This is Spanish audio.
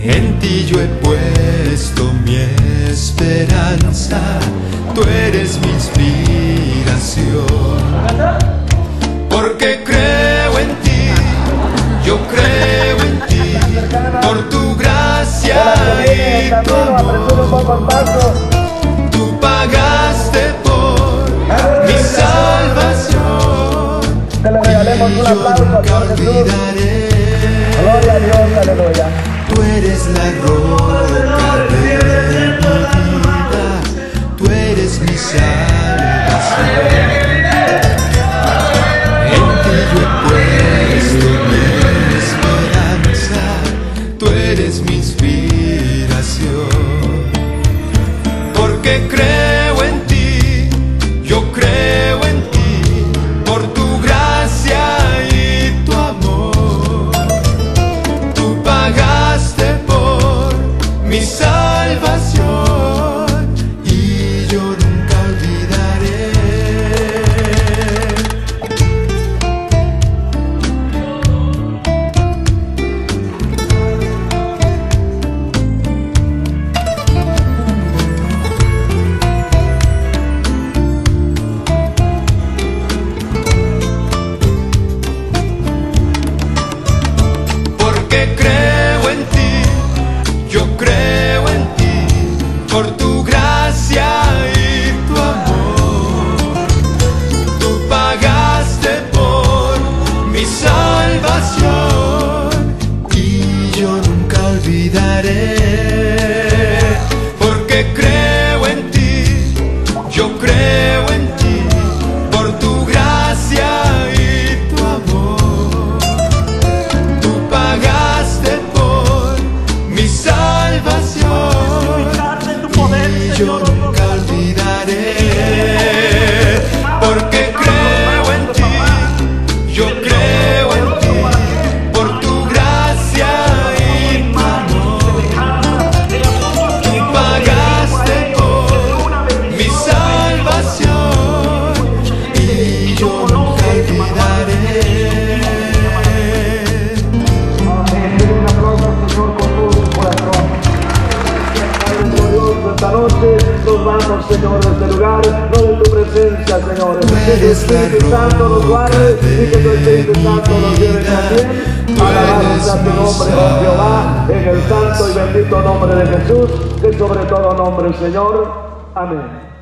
En ti yo he puesto mi esperanza, tú eres mi inspiración. Porque creo en ti, yo creo en ti, por tu gracia y tu amor. Tú pagaste por mi salvación y yo nunca olvidaré. Gloria a Dios, aleluya. Tú eres la roca de mi vida, tú eres mi salvación. En ti yo he puesto mi esperanza, tú eres mi inspiración. Porque creo en ti, yo creo en ti, por tu gracia y tu amor. Tú pagaste por mi salvación y yo nunca olvidaré. Porque creo en ti, yo creo en ti, por tu gracia y tu amor. Tú pagaste por mi salvación y yo nunca olvidaré. Porque creo en ti, yo creo en ti, por tu gracia y tu amor. Tú pagaste por mi salvación y yo nunca olvidaré. Porque creo en ti, yo creo en ti, por tu gracia y tu amor. Tú pagaste por mi salvación y yo nunca olvidaré. Un aplauso al Señor con todo su corazón. Padre glorioso, esta noche nos vamos, Señor, de este lugar, no de tu presencia, Señor. Que tu Espíritu Santo nos guarde y que tu Espíritu Santo nos lleve también. Alabado sea tu nombre, oh Jehová, en el santo y bendito nombre de Jesús, que sobre todo nombre, Señor. Amén.